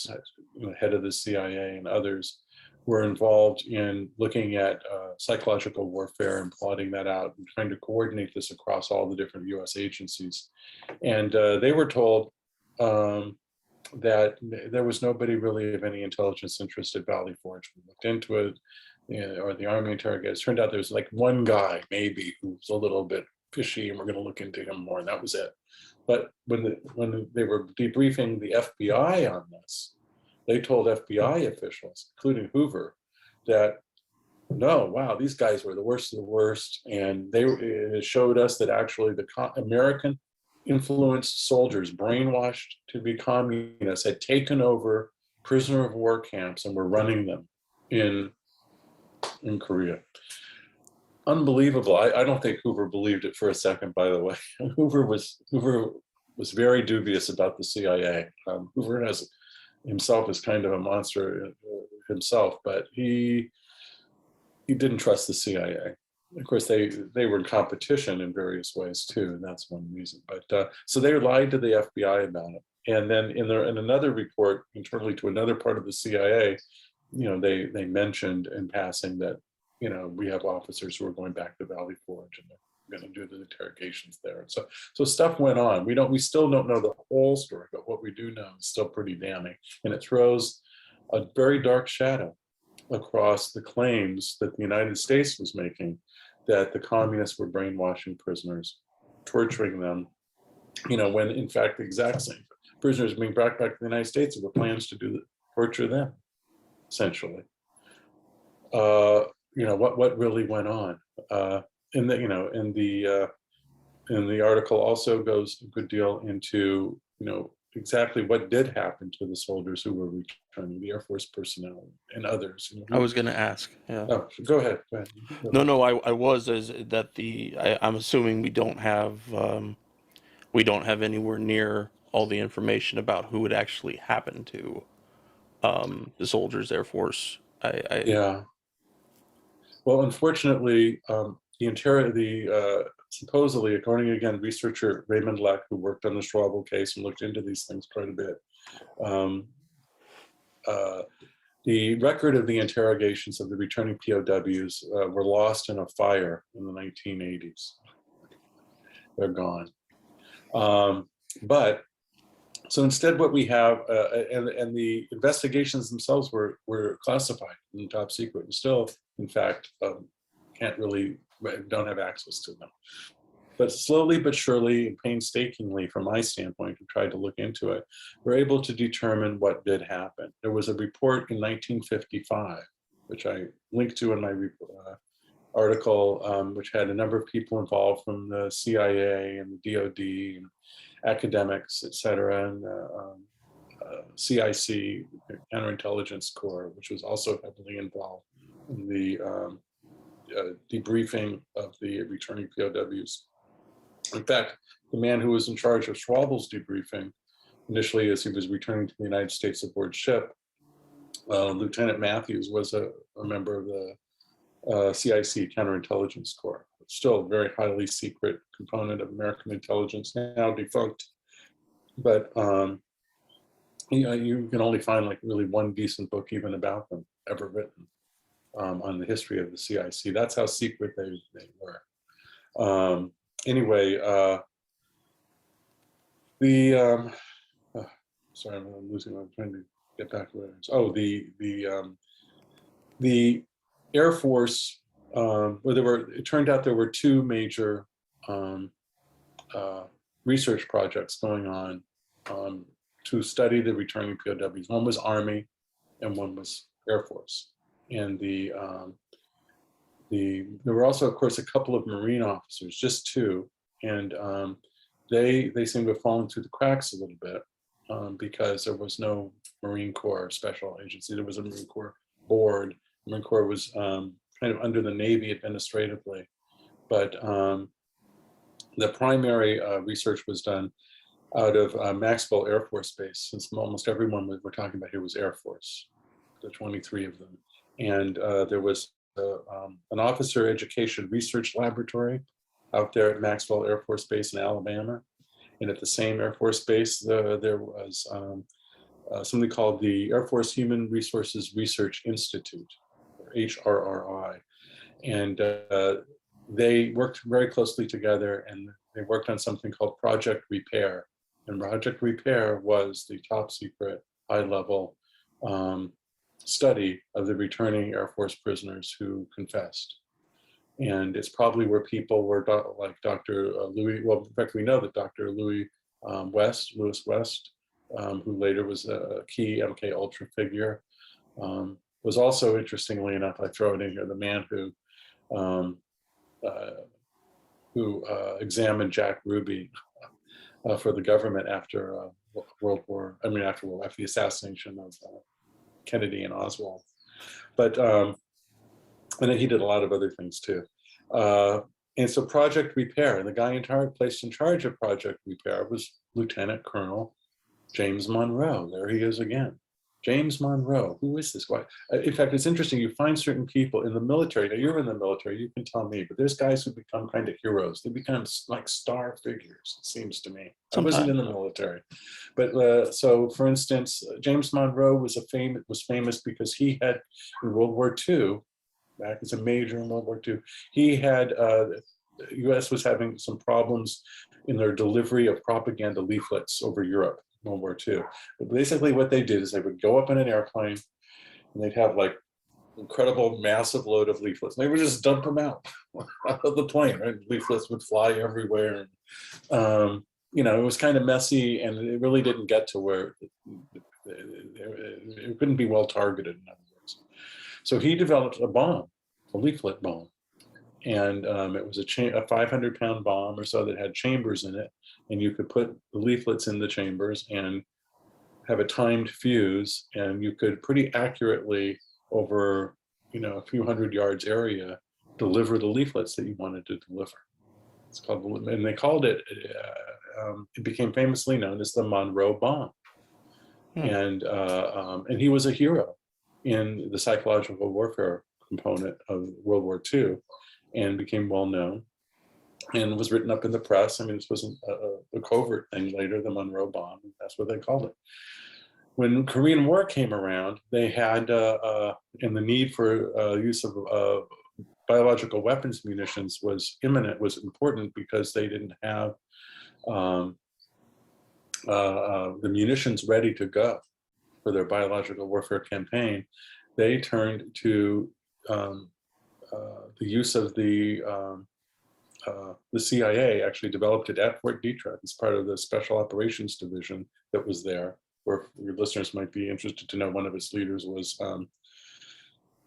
head of the CIA and others were involved in looking at psychological warfare and plotting that out and trying to coordinate this across all the different US agencies. And they were told that there was nobody really of any intelligence interest at Valley Forge. We looked into it, or the Army interrogators. Turned out there was like one guy maybe who was a little bit fishy, and we're going to look into him more, and that was it. But when they were debriefing the FBI on this, they told FBI officials, including Hoover, that, no, wow, these guys were the worst of the worst. And it showed us that actually the American influenced soldiers, brainwashed to be communists, had taken over prisoner of war camps and were running them in Korea. Unbelievable. I don't think Hoover believed it for a second, by the way. Hoover was very dubious about the CIA. Hoover himself is kind of a monster himself, but he didn't trust the CIA. Of course, they were in competition in various ways too, and that's one reason. But so they lied to the FBI about it, and then in another report internally to another part of the CIA, they mentioned in passing that we have officers who are going back to Valley Forge and they're going to do the interrogations there. So stuff went on. We still don't know the whole story, but what we do know is still pretty damning, and it throws a very dark shadow across the claims that the United States was making that the communists were brainwashing prisoners, torturing them, when in fact the exact same prisoners being brought back to the United States were plans to torture them, essentially. What really went on? In the article also goes a good deal into exactly what did happen to the soldiers who were returning, the Air Force personnel and others. I was going to ask. Yeah. Oh, go ahead. No. I was is that I'm assuming we don't have anywhere near all the information about who it actually happened to the soldiers, Air Force. Yeah. Well, unfortunately, supposedly, according again, researcher Raymond Leck, who worked on the Schwabel case and looked into these things quite a bit, the record of the interrogations of the returning POWs were lost in a fire in the 1980s. They're gone. But so instead, what we have, and the investigations themselves were classified and top secret, and still, in fact, don't have access to them. But slowly but surely and painstakingly, from my standpoint, who tried to look into it, we're able to determine what did happen. There was a report in 1955, which I linked to in my article, which had a number of people involved from the CIA and the DOD and academics, et cetera, and CIC, Counterintelligence Corps, which was also heavily involved in the debriefing of the returning POWs. In fact, the man who was in charge of Schwabel's debriefing, initially as he was returning to the United States aboard ship, Lieutenant Matthews was a member of the CIC, Counterintelligence Corps. Still a very highly secret component of American intelligence, now defunct. But you can only find like really one decent book even about them ever written on the history of the CIC. That's how secret they were. Anyway, sorry, I'm losing. I'm trying to get back to it. Oh, the Air Force. It turned out there were two major research projects going on to study the returning POWs. One was Army, and one was Air Force. And there were also, of course, a couple of Marine officers, just two, and they seemed to have fallen through the cracks a little bit because there was no Marine Corps special agency. There was a Marine Corps board. The Marine Corps was kind of under the Navy administratively, but the primary research was done out of Maxwell Air Force Base, since almost everyone we're talking about here was Air Force, the 23 of them. And there was an officer education research laboratory out there at Maxwell Air Force Base in Alabama. And at the same Air Force Base, there was something called the Air Force Human Resources Research Institute, or HRRI. And they worked very closely together, and they worked on something called Project Repair. And Project Repair was the top secret, high level study of the returning Air Force prisoners who confessed. And it's probably where people were like Dr. Louis, well, in fact, we know that Dr. Louis West, who later was a key MKUltra figure, was also, interestingly enough, I throw it in here, the man um, examined Jack Ruby for the government after after the assassination of Kennedy and Oswald. But and then he did a lot of other things too. And so Project Repair, and the guy placed in charge of Project Repair was Lieutenant Colonel James Monroe. There he is again. James Monroe, who is this guy? In fact, it's interesting, you find certain people in the military, now you're in the military, you can tell me, but there's guys who become kind of heroes. They become like star figures, it seems to me. I wasn't in the military. But so for instance, James Monroe was famous because he had, in World War II, back as a major in World War II, he had, the U.S. was having some problems in their delivery of propaganda leaflets over Europe. World War II. But basically what they did is they would go up in an airplane and they'd have like incredible massive load of leaflets. And they would just dump them out of the plane, right? Leaflets would fly everywhere. And, you know, it was kind of messy and it really didn't get to where it couldn't be well targeted, in other words. So he developed a bomb, a leaflet bomb. And it was a 500-pound bomb or so that had chambers in it, and you could put the leaflets in the chambers and have a timed fuse, and you could pretty accurately, over a few hundred yards area, deliver the leaflets that you wanted to deliver. It's called, and they called it. It became famously known as the Monroe Bomb, and he was a hero in the psychological warfare component of World War II. And became well known and was written up in the press. I mean, this wasn't a covert thing later, the Monroe Bomb, that's what they called it. When the Korean War came around, they had, and the need for use of biological weapons munitions was imminent, was important because they didn't have the munitions ready to go for their biological warfare campaign. They turned to the use of the CIA actually developed it at Fort Detrick as part of the Special Operations Division that was there, where your listeners might be interested to know one of its leaders was, now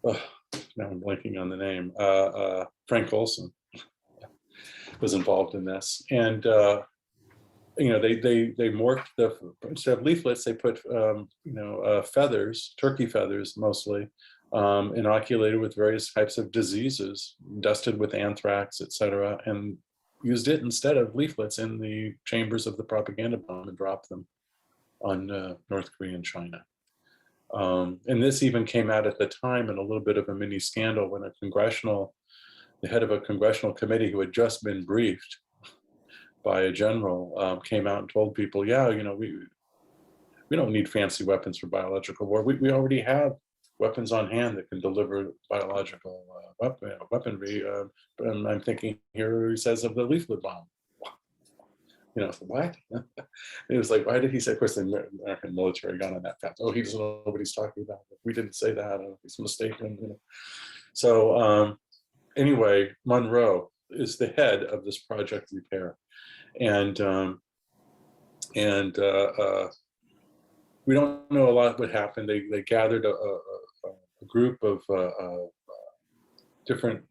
I'm blanking on the name, Frank Olson was involved in this. And, they morphed instead of leaflets, they put, feathers, turkey feathers mostly, inoculated with various types of diseases, dusted with anthrax, etc., and used it instead of leaflets in the chambers of the propaganda bomb and dropped them on North Korea and China. And this even came out at the time in a little bit of a mini scandal when the head of a congressional committee who had just been briefed by a general came out and told people, yeah, we don't need fancy weapons for biological war. We already have weapons on hand that can deliver biological weaponry. And I'm thinking here he says of the leaflet bomb. What? It was like, why did he say, of course, the American military got on that fast. Oh, he doesn't know what he's talking about. We didn't say that. He's mistaken. So anyway, Monroe is the head of this Project Repair. And we don't know a lot what happened. They gathered a group of different,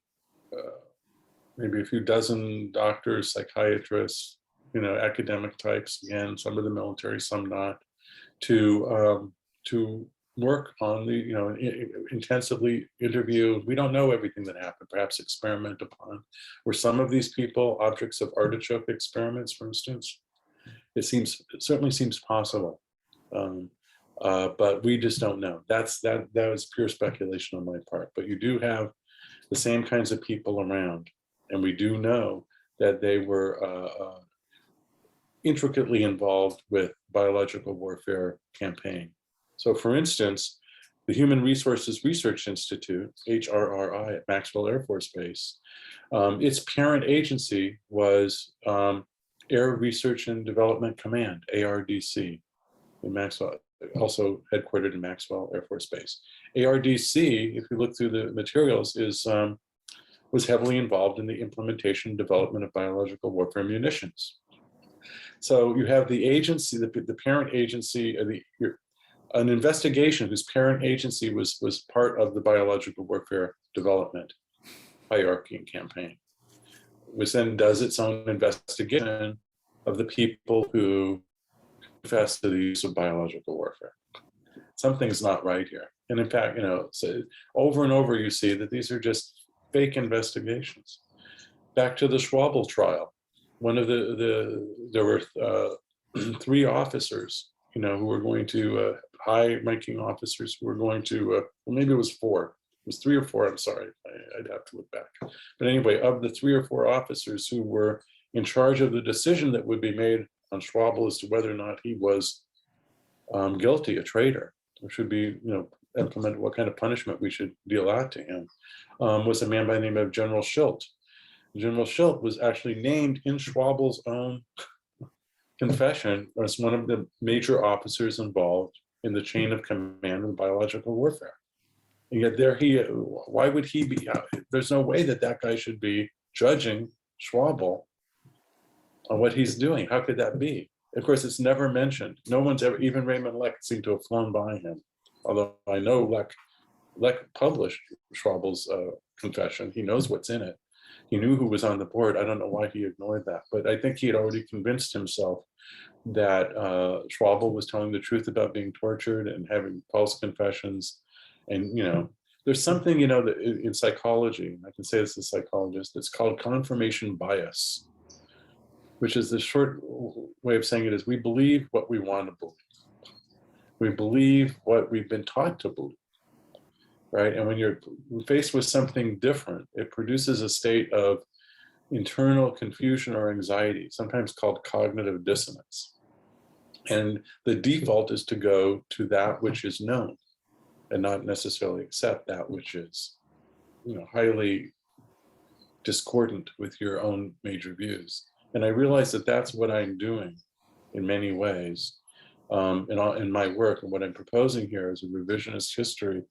maybe a few dozen doctors, psychiatrists, academic types, again, some of the military, some not, to work on the, intensively interview. We don't know everything that happened, perhaps experiment upon. Were some of these people objects of artichoke experiments, for instance? It certainly seems possible. But we just don't know. That was pure speculation on my part. But you do have the same kinds of people around, and we do know that they were intricately involved with biological warfare campaign. So, for instance, the Human Resources Research Institute, HRRI, at Maxwell Air Force Base, its parent agency was Air Research and Development Command, ARDC, in Maxwell, also headquartered in Maxwell Air Force Base. ARDC, if you look through the materials, was heavily involved in the implementation and development of biological warfare munitions. So you have the agency, the parent agency, an investigation whose parent agency was part of the biological warfare development hierarchy and campaign, which then does its own investigation of the people who confess to the use of biological warfare. Something's not right here. And in fact, so over and over you see that these are just fake investigations. Back to the Schwabel trial, one of there were 3 officers, who were going to, high-ranking officers who were going to, well, maybe it was 4. It was 3 or 4, I'm sorry, I'd have to look back. But anyway, of the 3 or 4 officers who were in charge of the decision that would be made on Schwabel as to whether or not he was guilty, a traitor, or should be, implemented, what kind of punishment we should deal out to him, was a man by the name of General Schilt. General Schilt was actually named in Schwabel's own confession as one of the major officers involved in the chain of command of biological warfare. And yet why would he be, there's no way that guy should be judging Schwabel on what he's doing. How could that be? Of course, it's never mentioned. No one's ever, even Raymond Leck seemed to have flown by him. Although I know Leck published Schwabel's confession. He knows what's in it. He knew who was on the board. I don't know why he ignored that, but I think he had already convinced himself that Schwabel was telling the truth about being tortured and having false confessions. And, there's something, that in psychology, I can say this as a psychologist, it's called confirmation bias, which is the short way of saying it is we believe what we want to believe. We believe what we've been taught to believe. Right? And when you're faced with something different, it produces a state of internal confusion or anxiety, sometimes called cognitive dissonance. And the default is to go to that which is known and not necessarily accept that which is, highly discordant with your own major views. And I realize that that's what I'm doing in many ways in my work. And what I'm proposing here is a revisionist history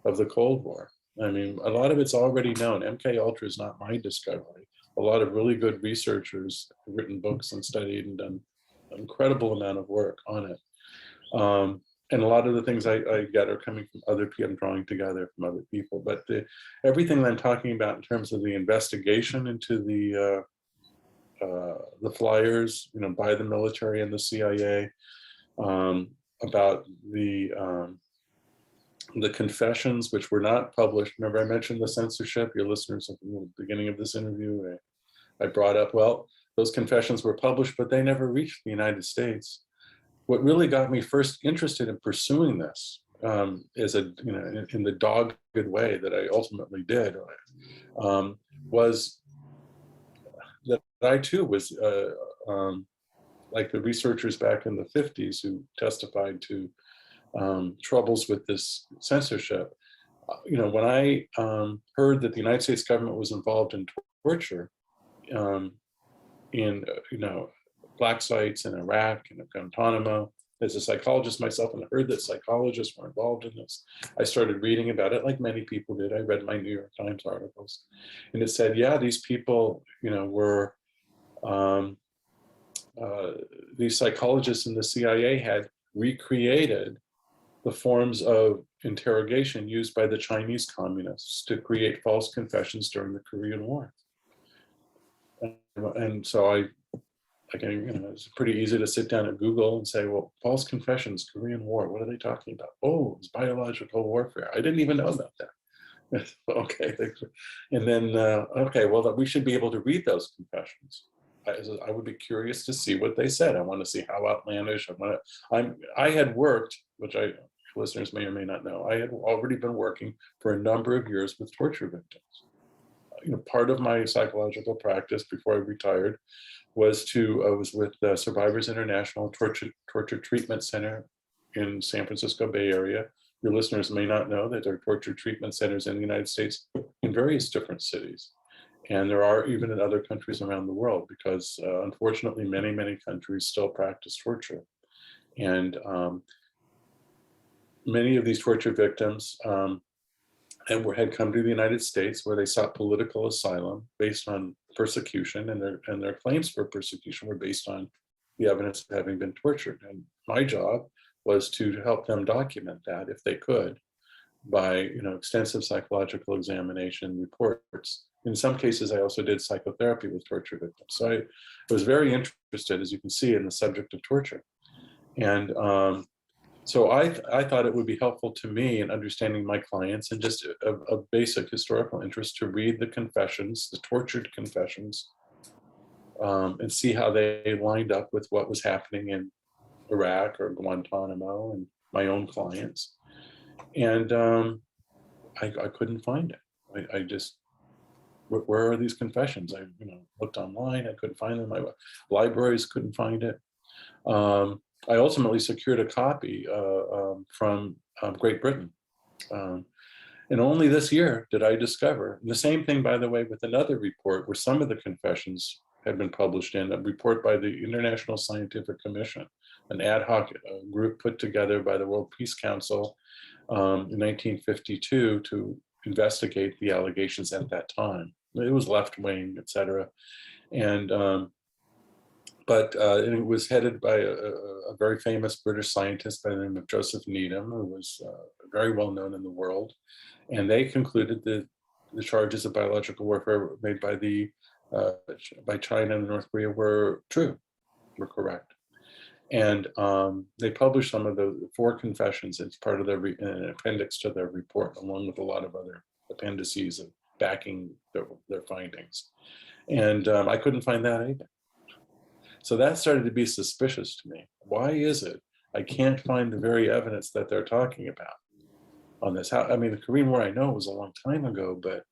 of the Cold War. I mean, a lot of it's already known. MKUltra is not my discovery. A lot of really good researchers have written books and studied and done an incredible amount of work on it. And a lot of the things I get are coming from other people, I'm drawing together from other people. But everything that I'm talking about in terms of the investigation into the flyers, by the military and the CIA, about the confessions, which were not published. Remember, I mentioned the censorship. Your listeners at the beginning of this interview, I brought up, well, those confessions were published, but they never reached the United States. What really got me first interested in pursuing this is in the dogged way that I ultimately did, was that I too was like the researchers back in the 50s who testified to troubles with this censorship. When I heard that the United States government was involved in torture in black sites in Iraq and Guantanamo, as a psychologist myself, and I heard that psychologists were involved in this, I started reading about it like many people did. I read my New York Times articles, and it said, yeah, these people, were these psychologists in the CIA had recreated the forms of interrogation used by the Chinese communists to create false confessions during the Korean War. And so it's pretty easy to sit down at Google and say, well, false confessions, Korean War, what are they talking about? Oh, it's biological warfare. I didn't even know about that. Okay. And then, okay, well, we should be able to read those confessions. I would be curious to see what they said. I want to see how outlandish. I had worked, which listeners may or may not know, I had already been working for a number of years with torture victims. Part of my psychological practice before I retired was with Survivors International Torture Treatment Center in San Francisco Bay Area. Your listeners may not know that there are torture treatment centers in the United States in various different cities. And there are even in other countries around the world, because unfortunately, many, many countries still practice torture. And many of these torture victims had come to the United States, where they sought political asylum based on persecution, and their claims for persecution were based on the evidence of having been tortured. And my job was to help them document that if they could by extensive psychological examination reports. In some cases, I also did psychotherapy with torture victims. So I was very interested, as you can see, in the subject of torture. And so I thought it would be helpful to me in understanding my clients and just a basic historical interest to read the confessions, the tortured confessions, and see how they lined up with what was happening in Iraq or Guantanamo and my own clients. And I couldn't find it. I just, where are these confessions? I looked online, I couldn't find them. My libraries couldn't find it. I ultimately secured a copy from Great Britain. And only this year did I discover, and the same thing, by the way, with another report where some of the confessions had been published in a report by the International Scientific Commission, an ad hoc group put together by the World Peace Council in 1952 to investigate the allegations at that time. It was left-wing, et cetera. And but it was headed by a very famous British scientist by the name of Joseph Needham, who was very well known in the world. And they concluded that the charges of biological warfare made by China and North Korea were true, were correct. And they published some of the 4 confessions as part of their an appendix to their report, along with a lot of other appendices of backing their findings. And I couldn't find that either. So that started to be suspicious to me. Why is it I can't find the very evidence that they're talking about on this? I mean, the Korean War I know was a long time ago, but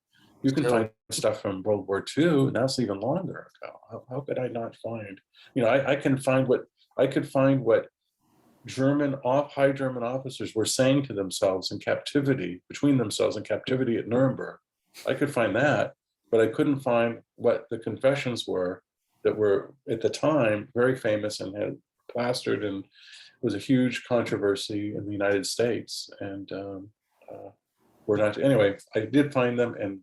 you can find stuff from World War II, and that's even longer ago. How could I not find? I can find what I could find what high German officers were saying to themselves in captivity, between themselves in captivity at Nuremberg. I could find that, but I couldn't find what the confessions were that were at the time very famous and had plastered, and was a huge controversy in the United States. And we're not, anyway, I did find them, and